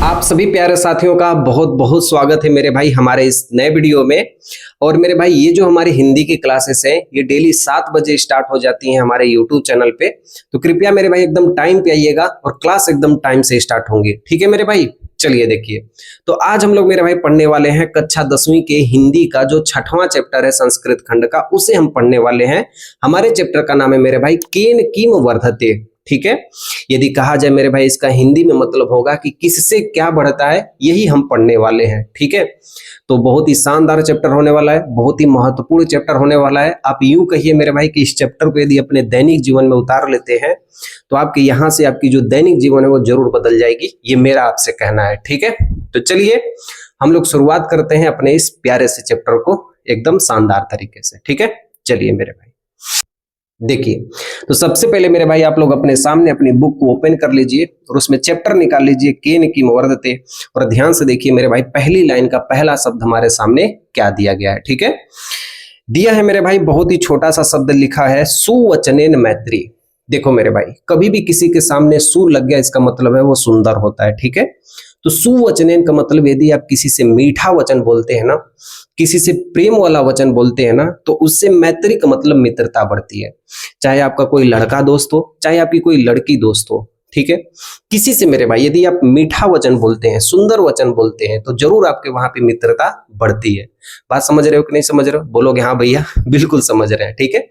आप सभी प्यारे साथियों का बहुत बहुत स्वागत है मेरे भाई हमारे इस नए वीडियो में। और मेरे भाई ये जो हमारी हिंदी की क्लासेस हैं ये डेली 7 बजे स्टार्ट हो जाती हैं हमारे यूट्यूब चैनल पे। तो कृपया मेरे भाई एकदम टाइम पे आइएगा और क्लास एकदम टाइम से स्टार्ट होंगी, ठीक है मेरे भाई। चलिए देखिए, तो आज हम लोग मेरे भाई पढ़ने वाले हैं कक्षा 10वीं के हिंदी का जो 6वां चैप्टर है संस्कृत खंड का, उसे हम पढ़ने वाले हैं। हमारे चैप्टर का नाम है मेरे भाई केन किम वर्धते, ठीक है। यदि कहा जाए मेरे भाई इसका हिंदी में मतलब होगा कि किससे क्या बढ़ता है, यही हम पढ़ने वाले हैं, ठीक है। तो बहुत ही शानदार चैप्टर होने वाला है, बहुत ही महत्वपूर्ण चैप्टर होने वाला है। आप यूं कहिए मेरे भाई कि इस चैप्टर को यदि अपने दैनिक जीवन में उतार लेते हैं तो आपके यहाँ से आपकी जो दैनिक जीवन है वो जरूर बदल जाएगी, ये मेरा आपसे कहना है, ठीक है। तो चलिए हम लोग शुरुआत करते हैं अपने इस प्यारे से चैप्टर को एकदम शानदार तरीके से, ठीक है। चलिए मेरे भाई देखिए, तो सबसे पहले मेरे भाई आप लोग अपने सामने अपनी बुक को ओपन कर लीजिए और उसमें चैप्टर निकाल लीजिए केन किम वर्धते। और ध्यान से देखिए मेरे भाई पहली लाइन का पहला शब्द हमारे सामने क्या दिया गया है, ठीक है। दिया है मेरे भाई बहुत ही छोटा सा शब्द लिखा है सुवचनेन मैत्री। देखो मेरे भाई कभी भी किसी के सामने सु लग गया इसका मतलब है वो सुंदर होता है, ठीक है। तो सुवचनेन का मतलब यदि आप किसी से मीठा वचन बोलते हैं ना, किसी से प्रेम वाला वचन बोलते हैं ना, तो उससे मैत्री का मतलब मित्रता बढ़ती है। चाहे आपका कोई लड़का दोस्त हो, चाहे आपकी कोई लड़की दोस्त हो, ठीक है। किसी से मेरे भाई यदि आप मीठा वचन बोलते हैं, सुंदर वचन बोलते हैं, तो जरूर आपके वहां पे मित्रता बढ़ती है। बात समझ रहे हो कि नहीं समझ रहे हो? बोलोगे हाँ भैया बिल्कुल समझ रहे हैं, ठीक है।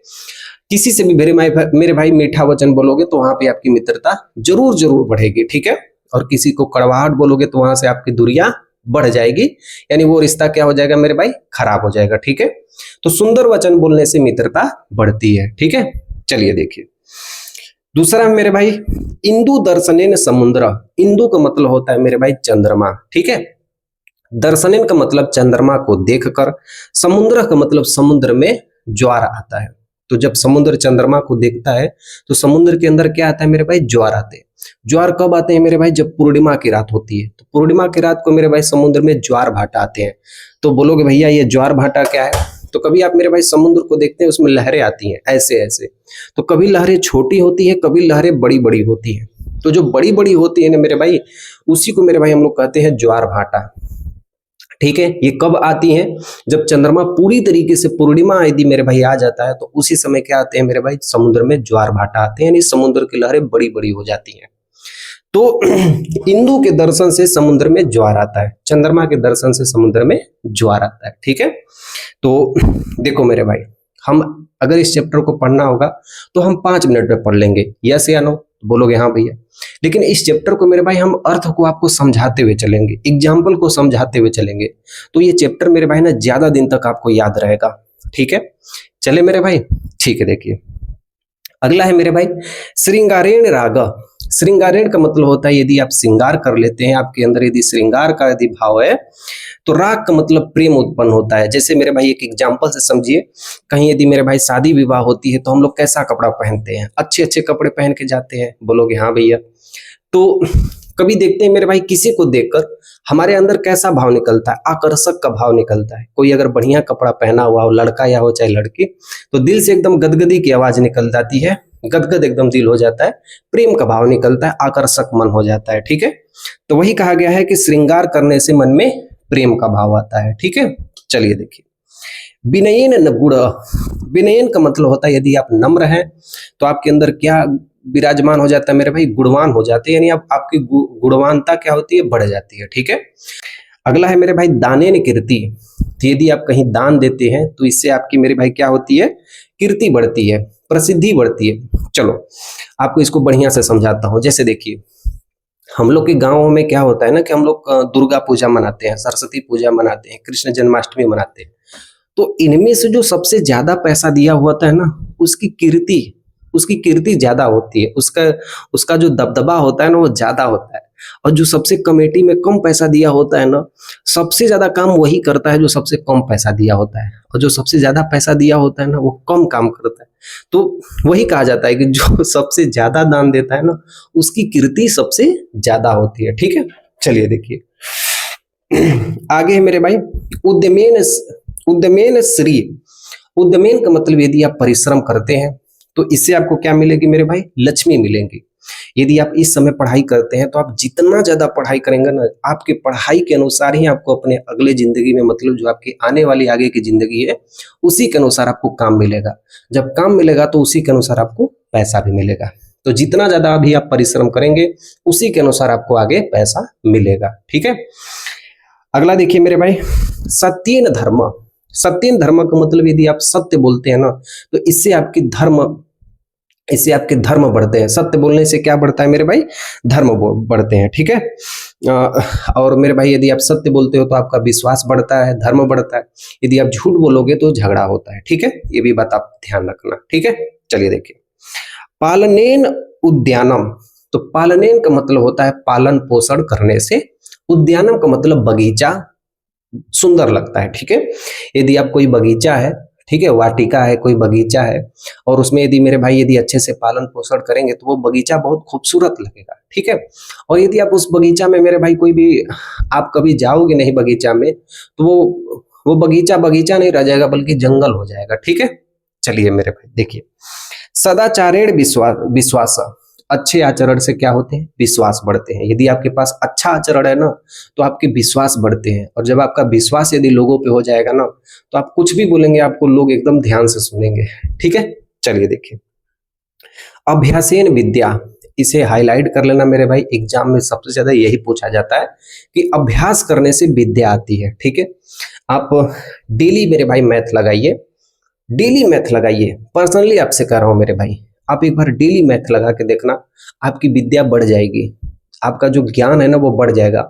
किसी से भी मेरे भाई मीठा वचन बोलोगे तो वहां पे आपकी मित्रता जरूर जरूर बढ़ेगी, ठीक है। और किसी को कड़वाहट बोलोगे तो वहां से आपकी दूरियां बढ़ जाएगी, यानी वो रिश्ता क्या हो जाएगा मेरे भाई, खराब हो जाएगा, ठीक है। तो सुंदर वचन बोलने से मित्रता बढ़ती है, ठीक है। चलिए देखिए दूसरा मेरे भाई इंदु दर्शनेन समुद्र। इंदु का मतलब होता है मेरे भाई चंद्रमा, ठीक है। दर्शनेन का मतलब चंद्रमा को देखकर, समुद्र का मतलब समुद्र में ज्वार आता है। तो जब समुद्र चंद्रमा को देखता है तो समुद्र के अंदर क्या आता है मेरे भाई, ज्वार आते हैं। ज्वार कब आते हैं मेरे भाई, जब पूर्णिमा की रात होती है। तो पूर्णिमा की रात को मेरे भाई समुद्र में ज्वार भाटा आते हैं। तो बोलोगे भैया ये ज्वार भाटा क्या है? तो कभी आप मेरे भाई समुद्र को देखते हैं उसमें लहरें आती हैं ऐसे ऐसे। तो कभी लहरें छोटी होती है, कभी लहरें बड़ी बड़ी होती है। तो जो बड़ी बड़ी होती है ना मेरे भाई, उसी को मेरे भाई हम लोग कहते हैं ज्वार भाटा, ठीक है। ये कब आती हैं? जब चंद्रमा पूरी तरीके से पूर्णिमा यदि मेरे भाई आ जाता है तो उसी समय क्या आते हैं मेरे भाई, समुद्र में ज्वार भाटा आते हैं, यानी समुद्र की लहरें बड़ी बड़ी हो जाती हैं। तो इंदु के दर्शन से समुद्र में ज्वार आता है, चंद्रमा के दर्शन से समुद्र में ज्वार आता है, ठीक है। तो देखो मेरे भाई हम अगर इस चैप्टर को पढ़ना होगा तो हम 5 मिनट में पढ़ लेंगे, यस या नो? बोलोगे हाँ भैया। लेकिन इस चैप्टर को मेरे भाई हम अर्थ को आपको समझाते हुए चलेंगे, एग्जाम्पल को समझाते हुए चलेंगे, तो ये चैप्टर मेरे भाई ना ज्यादा दिन तक आपको याद रहेगा, ठीक है। चले मेरे भाई, ठीक है। देखिए अगला है मेरे भाई श्रृंगारेण राग। श्रृंगारेण का मतलब होता है यदि आप श्रृंगार कर लेते हैं, आपके अंदर यदि श्रृंगार का यदि भाव है, तो राग का मतलब प्रेम उत्पन्न होता है। जैसे मेरे भाई एक एग्जांपल से समझिए, कहीं यदि मेरे भाई शादी विवाह होती है तो हम लोग कैसा कपड़ा पहनते हैं, अच्छे अच्छे कपड़े पहन के जाते हैं, बोलोगे हाँ भैया। तो कभी देखते हैं मेरे भाई किसी को देखकर हमारे अंदर कैसा भाव निकलता है, आकर्षक का भाव निकलता है। कोई अगर बढ़िया कपड़ा पहना हुआ हो, लड़का या हो चाहे लड़की, तो दिल से एकदम गदगदी की आवाज निकल जाती है, गदगद एकदम दिल हो जाता है, प्रेम का भाव निकलता है, आकर्षक मन हो जाता है, ठीक है। तो वही कहा गया है कि श्रृंगार करने से मन में प्रेम का भाव आता है, ठीक है। चलिए देखिए विनयन न गुण। विनयन का मतलब होता है यदि आप नम्र हैं तो आपके अंदर क्या विराजमान हो जाता है मेरे भाई, गुणवान हो जाते हैं, यानी आपकी गुणवानता क्या होती है, बढ़ जाती है, ठीक है। अगला है मेरे भाई दानेन कीर्ति। तो यदि आप कहीं दान देते हैं तो इससे आपकी मेरे भाई क्या होती है, कीर्ति बढ़ती है, प्रसिद्धि बढ़ती है। चलो आपको इसको बढ़िया से समझाता हूँ। जैसे देखिए हम लोग के गाँव में क्या होता है ना कि हम लोग दुर्गा पूजा मनाते हैं, सरस्वती पूजा मनाते हैं, कृष्ण जन्माष्टमी मनाते हैं। तो इनमें से जो सबसे ज्यादा पैसा दिया होता है ना, उसकी कीर्ति ज्यादा होती है, उसका जो दबदबा होता है ना वो ज्यादा होता है। और जो सबसे कमेटी में कम पैसा दिया होता है ना, सबसे ज्यादा काम वही करता है जो सबसे कम पैसा दिया होता है, और जो सबसे ज्यादा पैसा दिया होता है ना वो कम काम करता है। तो वही कहा जाता है कि जो सबसे ज्यादा दान देता है ना उसकी कीर्ति सबसे ज्यादा होती है, ठीक है। चलिए देखिए आगे है मेरे भाई उद्यमेन श्री। उद्यमेन का मतलब यदि आप परिश्रम करते हैं तो इससे आपको क्या मिलेगी मेरे भाई, लक्ष्मी मिलेंगी। यदि आप इस समय पढ़ाई करते हैं तो आप जितना ज्यादा पढ़ाई करेंगे ना, आपके पढ़ाई के अनुसार ही आपको अपने अगले जिंदगी में, मतलब जो आपकी आने वाली आगे की जिंदगी है, उसी के अनुसार आपको काम मिलेगा। जब काम मिलेगा तो उसी के अनुसार आपको पैसा भी मिलेगा। तो जितना ज्यादा अभी आप परिश्रम करेंगे उसी के अनुसार आपको आगे पैसा मिलेगा। ठीक है, अगला देखिए मेरे भाई, सत्येन धर्म। सत्येन धर्म का मतलब यदि आप सत्य बोलते हैं ना, तो इससे आपके धर्म बढ़ते हैं। सत्य बोलने से क्या बढ़ता है मेरे भाई? धर्म बढ़ते हैं। ठीक है, और मेरे भाई यदि आप सत्य बोलते हो तो आपका विश्वास बढ़ता है, धर्म बढ़ता है। यदि आप झूठ बोलोगे तो झगड़ा होता है। ठीक है, ये भी बात आप ध्यान रखना। ठीक है, चलिए देखिए, पालनेन उद्यानम। तो पालनेन का मतलब होता है पालन पोषण करने से, उद्यानम का मतलब बगीचा सुंदर लगता है। ठीक है, यदि आप कोई बगीचा है, ठीक है, वाटिका है, कोई बगीचा है, और उसमें यदि मेरे भाई यदि अच्छे से पालन पोषण करेंगे तो वो बगीचा बहुत खूबसूरत लगेगा। ठीक है, और यदि आप उस बगीचा में मेरे भाई कोई भी, आप कभी जाओगे नहीं बगीचा में, तो वो बगीचा नहीं रह जाएगा, बल्कि जंगल हो जाएगा। ठीक है, चलिए मेरे भाई देखिए, सदाचारेण विश्वास। अच्छे आचरण से क्या होते हैं? विश्वास बढ़ते हैं। यदि आपके पास अच्छा आचरण है ना, तो आपके विश्वास बढ़ते हैं, और जब आपका विश्वास यदि लोगों पे हो जाएगा ना, तो आप कुछ भी बोलेंगे आपको लोग एकदम ध्यान से सुनेंगे। ठीक है, चलिए देखिए, अभ्यासेन विद्या। इसे हाईलाइट कर लेना मेरे भाई, एग्जाम में सबसे ज्यादा यही पूछा जाता है कि अभ्यास करने से विद्या आती है। ठीक है, आप डेली मेरे भाई मैथ लगाइए, डेली मैथ लगाइए। पर्सनली आपसे कह रहा हूं मेरे भाई, आप एक बार डेली मैथ लगा के देखना, आपकी विद्या बढ़ जाएगी, आपका जो ज्ञान है ना वो बढ़ जाएगा।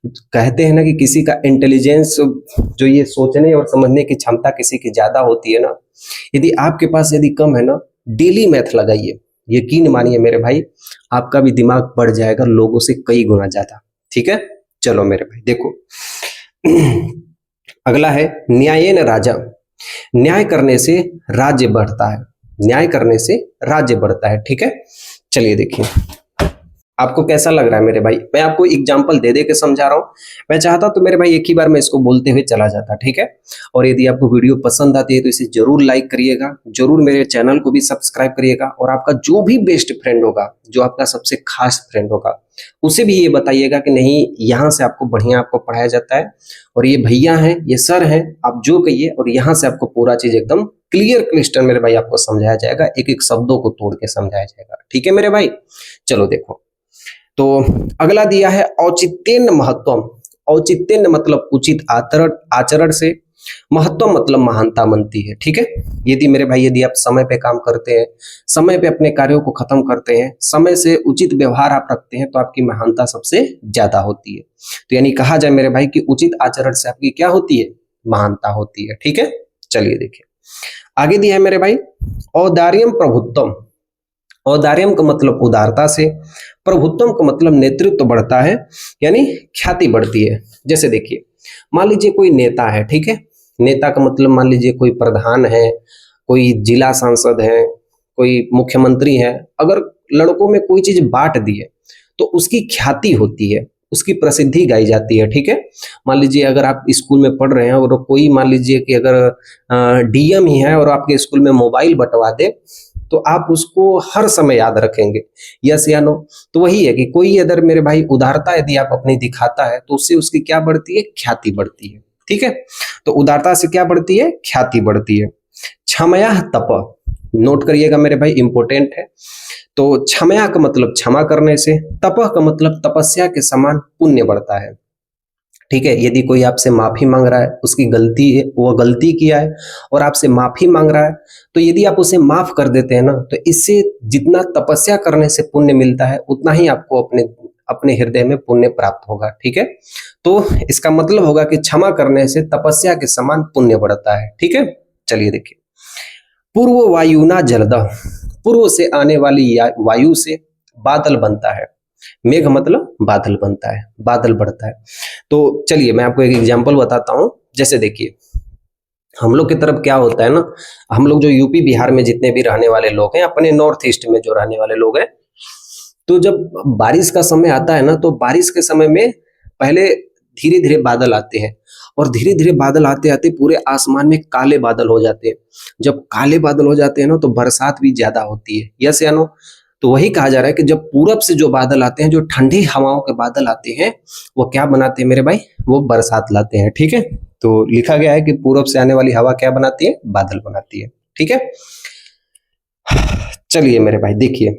कहते हैं ना कि किसी का इंटेलिजेंस, जो ये सोचने और समझने की क्षमता किसी की ज्यादा होती है ना, यदि आपके पास यदि कम है ना, डेली मैथ लगाइए, यकीन मानिए मेरे भाई, आपका भी दिमाग बढ़ जाएगा लोगों से कई गुना ज्यादा। ठीक है, चलो मेरे भाई देखो, अगला है न्यायेन राजा। न्याय करने से राज्य बढ़ता है, न्याय करने से राज्य बढ़ता है। ठीक है, चलिए देखिए, आपको कैसा लग रहा है मेरे भाई? मैं आपको एग्जांपल दे दे के समझा रहा हूं। मैं चाहता तो मेरे भाई एक ही बार मैं इसको बोलते हुए चला जाता। ठीक है, और यदि आपको वीडियो पसंद आती है तो इसे जरूर लाइक करिएगा, जरूर मेरे चैनल को भी सब्सक्राइब करिएगा, और आपका जो भी बेस्ट फ्रेंड होगा, जो आपका सबसे खास फ्रेंड होगा, उसे भी ये बताइएगा कि नहीं, यहाँ से आपको बढ़िया आपको पढ़ाया जाता है, और ये भैया हैं, ये सर हैं, आप जो कहिए, और यहाँ से आपको पूरा चीज एकदम क्लियर क्लिस्टर मेरे भाई आपको समझाया जाएगा, एक एक शब्दों को तोड़ के समझाया जाएगा। ठीक है मेरे भाई, चलो देखो, तो अगला दिया है औचित्येन महत्वम। औचित्येन मतलब उचित आचरण से, महत्व मतलब महानता बनती है। ठीक है, यदि मेरे भाई यदि आप समय पे काम करते हैं, समय पे अपने कार्यों को खत्म करते हैं, समय से उचित व्यवहार आप रखते हैं, तो आपकी महानता सबसे ज्यादा होती है। तो यानी कहा जाए मेरे भाई कि उचित आचरण से आपकी क्या होती है? महानता होती है। ठीक है, चलिए देखिए, आगे दिया है मेरे भाई औदार्यम प्रभुत्वम। औदार्यम का मतलब उदारता से, प्रभुत्वम का मतलब नेतृत्व बढ़ता है, यानी ख्याति बढ़ती है। जैसे देखिए, मान लीजिए कोई नेता है, ठीक है, नेता का मतलब मान लीजिए कोई प्रधान है, कोई जिला सांसद है, कोई मुख्यमंत्री है, अगर लड़कों में कोई चीज बांट दी है तो उसकी ख्याति होती है, उसकी प्रसिद्धि गाई जाती है। ठीक है, मान लीजिए अगर आप स्कूल में पढ़ रहे हैं और कोई मान लीजिए कि अगर डीएम ही है और आपके स्कूल में मोबाइल बंटवा दे, तो आप उसको हर समय याद रखेंगे, यस या नो? तो वही है कि कोई अगर मेरे भाई उदारता यदि आप अपनी दिखाता है तो उससे उसकी क्या बढ़ती है? ख्याति बढ़ती है। ठीक है, तो उदारता से क्या बढ़ती है? ख्याति बढ़ती है। क्षमया तप, नोट करिएगा मेरे भाई, इंपॉर्टेंट है। तो क्षमया का मतलब क्षमा करने से, तपह का मतलब तपस्या के समान पुण्य बढ़ता है। ठीक है, यदि कोई आपसे माफी मांग रहा है, उसकी गलती है, वो गलती किया है और आपसे माफी मांग रहा है, तो यदि आप उसे माफ कर देते हैं ना, तो इससे जितना तपस्या करने से पुण्य मिलता है, उतना ही आपको अपने हृदय में पुण्य प्राप्त होगा। ठीक है, तो इसका मतलब होगा कि क्षमा करने से तपस्या के समान पुण्य बढ़ता है। ठीक है, चलिए देखिए, पूर्व वायुना जलद। पूर्व से आने वाली वायु से बादल बनता है। मेघ मतलब बादल बनता है, बादल बढ़ता है। तो चलिए मैं आपको एक एग्जांपल बताता हूं। जैसे देखिए, हम लोग की तरफ क्या होता है ना, हम लोग जो यूपी बिहार में जितने भी रहने वाले लोग हैं, अपने नॉर्थ ईस्ट में जो रहने वाले लोग हैं, तो जब बारिश का समय आता है ना, तो बारिश के समय में पहले धीरे धीरे बादल आते हैं, और धीरे धीरे बादल आते आते पूरे आसमान में काले बादल हो जाते हैं। जब काले बादल हो जाते हैं ना, तो बरसात भी ज्यादा होती है, यस या नो? तो वही कहा जा रहा है कि जब पूरब से जो बादल आते हैं, जो ठंडी हवाओं के बादल आते हैं, वो क्या बनाते हैं मेरे भाई, वो बरसात लाते हैं। ठीक है, तो लिखा गया है कि पूरब से आने वाली हवा क्या बनाती है, बादल बनाती है। ठीक है, चलिए मेरे भाई देखिए,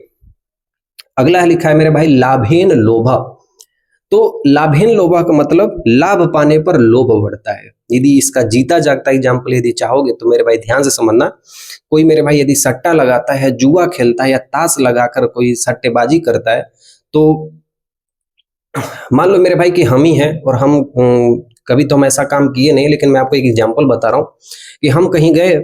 अगला लिखा है मेरे भाई लाभेन लोभा। तो लाभेन लोभा का मतलब लाभ पाने पर लोभ बढ़ता है। यदि इसका जीता जागता एग्जाम्पल यदि चाहोगे तो मेरे भाई ध्यान से समझना। कोई मेरे भाई यदि सट्टा लगाता है, जुआ खेलता है या ताश लगाकर कोई सट्टेबाजी करता है, तो मान लो मेरे भाई कि हम ही हैं और हम कभी तो हम ऐसा काम किए नहीं, लेकिन मैं आपको एक एग्जांपल बता रहा हूँ कि हम कहीं गए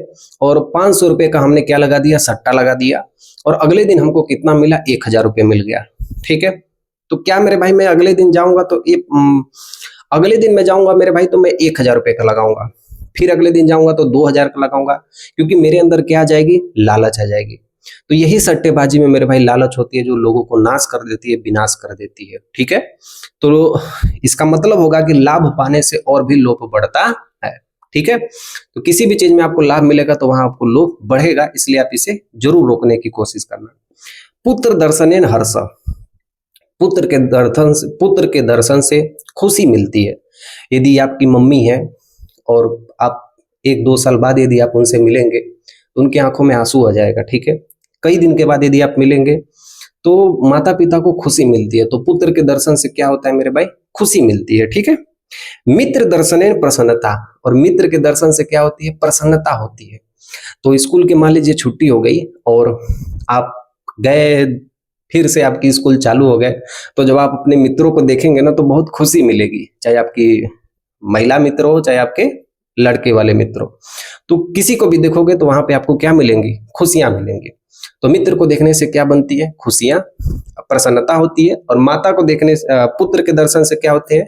और 500 रुपये का हमने क्या लगा दिया, सट्टा लगा दिया, और अगले दिन हमको कितना मिला, 1000 रुपये मिल गया। ठीक है, तो क्या मेरे भाई मैं अगले दिन जाऊंगा तो अगले दिन मैं जाऊंगा मेरे भाई तो मैं 1000 रुपये का लगाऊंगा, फिर अगले दिन जाऊंगा तो 2000 का लगाऊंगा, क्योंकि मेरे अंदर क्या आ जाएगी, लालच आ जाएगी। तो यही सट्टेबाजी में मेरे भाई लालच होती है, जो लोगों को नाश कर देती है, विनाश कर देती है। ठीक है, तो इसका मतलब होगा कि लाभ पाने से और भी लोभ बढ़ता है। ठीक है, तो किसी भी चीज में आपको लाभ मिलेगा तो वहां आपको लोभ बढ़ेगा, इसलिए आप इसे जरूर रोकने की कोशिश करना। पुत्र दर्शनेन हर्ष, पुत्र के दर्शन से खुशी मिलती है। यदि आपकी मम्मी है और आप 1-2 साल बाद यदि आप उनसे मिलेंगे तो उनकी आंखों में आंसू आ जाएगा। ठीक है, कई दिन के बाद यदि आप मिलेंगे तो माता पिता को खुशी मिलती है। तो पुत्र के दर्शन से क्या होता है मेरे भाई, खुशी मिलती है। ठीक है, मित्र दर्शनेन प्रसन्नता, और मित्र के दर्शन से क्या होती है, प्रसन्नता होती है। तो स्कूल के मान लीजिए छुट्टी हो गई और आप गए, फिर से आपकी स्कूल चालू हो गए, तो जब आप अपने मित्रों को देखेंगे ना तो बहुत खुशी मिलेगी, चाहे आपकी महिला मित्र हो चाहे आपके लड़के वाले मित्र हो। तो किसी को भी देखोगे तो वहां पे आपको क्या मिलेंगी, खुशियां मिलेंगी। तो मित्र को देखने से क्या बनती है, खुशियां, प्रसन्नता होती है, और माता को देखने पुत्र के दर्शन से क्या होते हैं,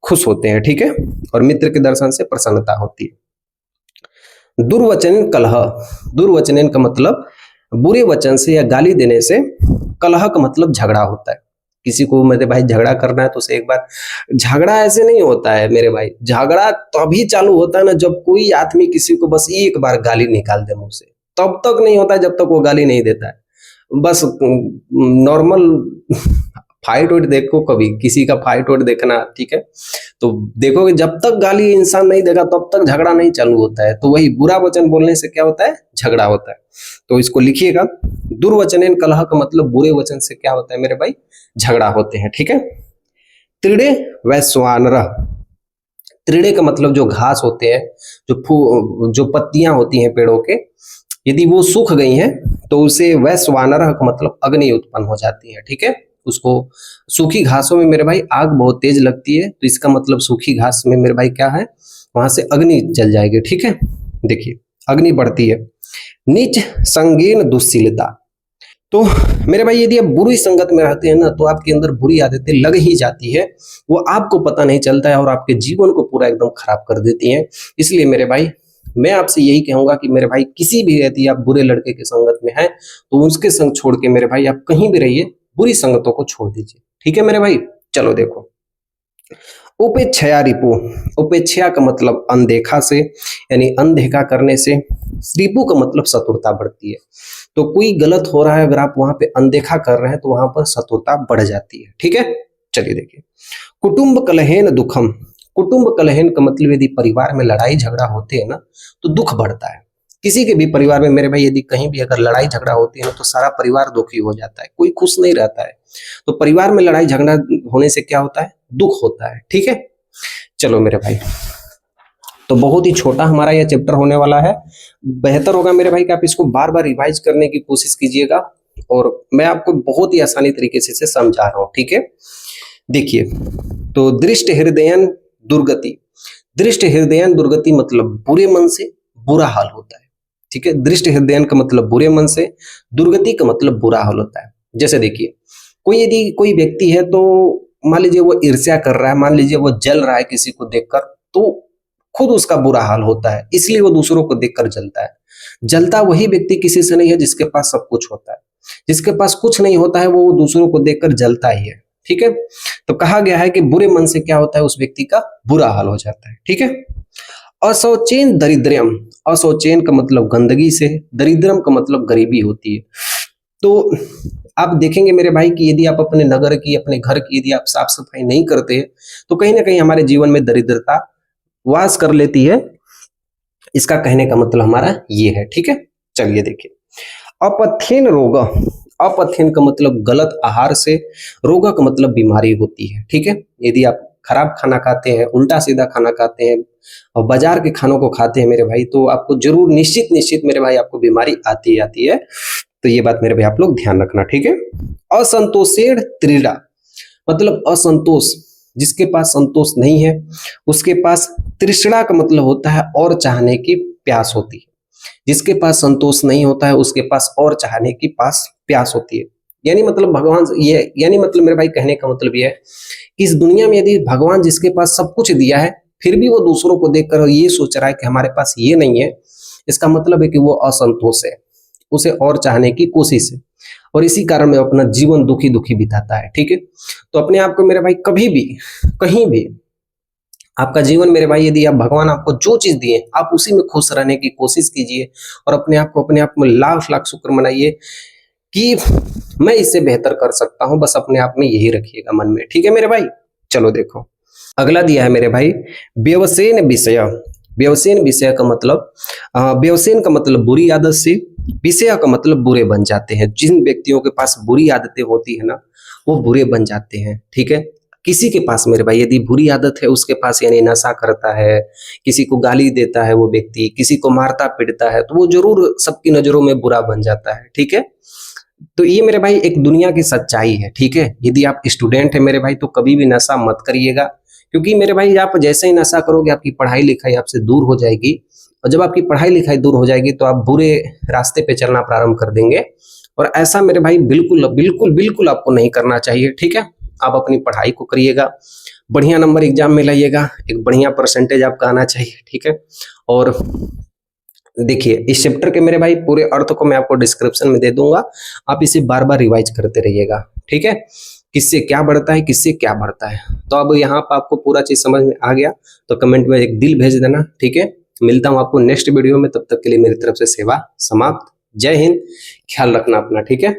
खुश होते हैं। ठीक है, और मित्र के दर्शन से प्रसन्नता होती है। दुर्वचन कलह, दुर्वचन का मतलब बुरे वचन से या गाली देने से, कलह का मतलब झगड़ा होता है। किसी को मेरे भाई झगड़ा करना है तो उसे एक बार, झगड़ा ऐसे नहीं होता है मेरे भाई, झगड़ा तभी चालू होता है ना जब कोई आदमी किसी को बस एक बार गाली निकाल दे मुंह से, तब तक नहीं होता है जब तक वो गाली नहीं देता है। बस नॉर्मल फाइट वाइट देखो, कभी किसी का फाइट वाइट देखना, ठीक है, तो देखोगे जब तक गाली इंसान नहीं देगा तब तक झगड़ा नहीं चालू होता है। तो वही बुरा वचन बोलने से क्या होता है, झगड़ा होता है। तो इसको लिखिएगा, दुर्वचनेन कलह का मतलब बुरे वचन से क्या होता है मेरे भाई, झगड़ा होते हैं। ठीक है, त्रिड़े वैश्वानर, त्रिड़े का मतलब जो घास होते हैं, जो पत्तियां होती हैं पेड़ों के, यदि वो सूख गई हैं तो उसे वैश्वानर का मतलब अग्नि उत्पन्न हो जाती है। ठीक है, उसको सूखी घासों में मेरे भाई आग बहुत तेज लगती है, तो इसका मतलब सूखी घास में मेरे भाई क्या है, वहां से अग्नि जल जाएगी। ठीक है, देखिए अग्नि बढ़ती है। नीच संगीन दुश्शीलता, तो मेरे भाई यदि आप बुरी संगत में रहते हैं ना तो आपके अंदर बुरी आदतें लग ही जाती है, वो आपको पता नहीं चलता है और आपके जीवन को पूरा एकदम खराब कर देती हैं। इसलिए मेरे भाई मैं आपसे यही कहूंगा कि मेरे भाई किसी भी यदि आप बुरे लड़के के संगत में हैं तो उसके संग छोड़ के मेरे भाई आप कहीं भी रहिए, बुरी संगतों को छोड़ दीजिए। ठीक है मेरे भाई, चलो देखो, उपेक्षया रिपु, उपेक्षा का मतलब अनदेखा से, यानी अनदेखा करने से। रिपु का मतलब शत्रुता बढ़ती है। तो कोई गलत हो रहा है, अगर आप वहां पे अनदेखा कर रहे हैं तो वहां पर शत्रुता बढ़ जाती है। ठीक है, चलिए देखिए, कुटुंब कलहेन दुखम, कुटुंब कलहेन का मतलब यदि परिवार में लड़ाई झगड़ा होते हैं ना तो दुख बढ़ता है। किसी के भी परिवार में मेरे भाई यदि कहीं भी अगर लड़ाई झगड़ा होती है ना तो सारा परिवार दुखी हो जाता है, कोई खुश नहीं रहता है। तो परिवार में लड़ाई झगड़ा होने से क्या होता है, दुख होता है। ठीक है, चलो मेरे भाई, तो बहुत ही छोटा हमारा यह चैप्टर होने वाला है। बेहतर होगा मेरे भाई कि आप इसको बार बार रिवाइज करने की कोशिश कीजिएगा, और मैं आपको बहुत ही आसानी तरीके से इसे समझा रहा हूँ। ठीक है, देखिए, तो दृष्ट हृदयन दुर्गति, दृष्ट हृदयन दुर्गति मतलब बुरे मन से बुरा हाल होता है। ठीक है, दृष्ट हृदयन का मतलब बुरे मन से, दुर्गति का मतलब बुरा हाल होता है। जैसे देखिए, कोई यदि कोई व्यक्ति है तो मान लीजिए वो ईर्ष्या कर रहा है, मान लीजिए वो जल रहा है किसी को देखकर, तो खुद उसका बुरा हाल होता है, इसलिए वो दूसरों को देखकर जलता है। जलता वही व्यक्ति किसी से नहीं है जिसके पास सब कुछ होता है, जिसके पास कुछ नहीं होता है वो दूसरों को देखकर जलता ही है। ठीक है, तो कहा गया है कि बुरे मन से क्या होता है, उस व्यक्ति का बुरा हाल हो जाता है। ठीक है, अशौचेन दरिद्रम, अशौचेन का मतलब गंदगी से, दरिद्रम का मतलब गरीबी होती है। तो आप देखेंगे मेरे भाई कि यदि आप अपने नगर की, अपने घर की यदि आप साफ सफाई नहीं करते हैं तो कहीं ना कहीं हमारे जीवन में दरिद्रता वास कर लेती है। इसका कहने का मतलब हमारा ये है, ठीक है। चलिए देखिए, अपथेन रोग, अपथेन का मतलब गलत आहार से, रोग का मतलब बीमारी होती है, ठीक है। यदि आप खराब खाना खाते हैं, उल्टा सीधा खाना खाते हैं और बाजार के खानों को खाते हैं मेरे भाई, तो आपको जरूर निश्चित मेरे भाई आपको बीमारी आती है। तो ये बात मेरे भाई आप लोग ध्यान रखना, ठीक है। असंतोषेण त्रीड़ा, मतलब असंतोष, जिसके पास संतोष नहीं है उसके पास तृष्णा का मतलब होता है और चाहने की प्यास होती है। जिसके पास संतोष नहीं होता है उसके पास और चाहने की प्यास होती है। यानी मतलब भगवान ये, यानी मतलब मेरे भाई कहने का मतलब ये है कि इस दुनिया में यदि भगवान जिसके पास सब कुछ दिया है फिर भी वो दूसरों को देखकर ये सोच रहा है कि हमारे पास ये नहीं है, इसका मतलब है कि वो असंतोष है, उसे और चाहने की कोशिश है और इसी कारण में अपना जीवन दुखी बिताता है, ठीक है। तो अपने आप को मेरे भाई कभी भी कहीं भी आपका जीवन मेरे भाई, यदि आप भगवान आपको जो चीज दिए आप उसी में खुश रहने की कोशिश कीजिए और अपने आप में लाख लाख शुक्र मनाइए कि मैं इससे बेहतर कर सकता हूं। बस अपने आप में यही रखिएगा मन में, ठीक है मेरे भाई। चलो देखो, अगला दिया है मेरे भाई व्यवसेन विषय। व्यवसेन विषय का मतलब, व्यवसेन का मतलब बुरी आदत से, विषय का मतलब बुरे बन जाते हैं। जिन व्यक्तियों के पास बुरी आदतें होती है ना वो बुरे बन जाते हैं, ठीक है। किसी के पास मेरे भाई यदि बुरी आदत है उसके पास, यानी नशा करता है, किसी को गाली देता है वो व्यक्ति, किसी को मारता पीटता है, तो वो जरूर सबकी नजरों में बुरा बन जाता है, ठीक है। तो ये मेरे भाई एक दुनिया की सच्चाई है, ठीक है। यदि आप स्टूडेंट है मेरे भाई तो कभी भी नशा मत करिएगा, क्योंकि मेरे भाई आप जैसे ही नशा करोगे आपकी पढ़ाई लिखाई आपसे दूर हो जाएगी और जब आपकी पढ़ाई लिखाई दूर हो जाएगी तो आप बुरे रास्ते पे चलना प्रारंभ कर देंगे और ऐसा मेरे भाई बिल्कुल आपको नहीं करना चाहिए, ठीक है। आप अपनी पढ़ाई को करिएगा, बढ़िया नंबर एग्जाम में लाइएगा, एक बढ़िया परसेंटेज आपका आना चाहिए, ठीक है। और देखिए इस चैप्टर के मेरे भाई पूरे अर्थ को मैं आपको डिस्क्रिप्शन में दे दूंगा, आप इसे बार बार रिवाइज करते रहिएगा, ठीक है। किससे क्या बढ़ता है, किससे क्या बढ़ता है। तो अब यहाँ पर आपको पूरा चीज समझ में आ गया तो कमेंट में एक दिल भेज देना, ठीक है। मिलता हूँ आपको नेक्स्ट वीडियो में, तब तक के लिए मेरी तरफ से सेवा समाप्त। जय हिंद, ख्याल रखना अपना, ठीक है।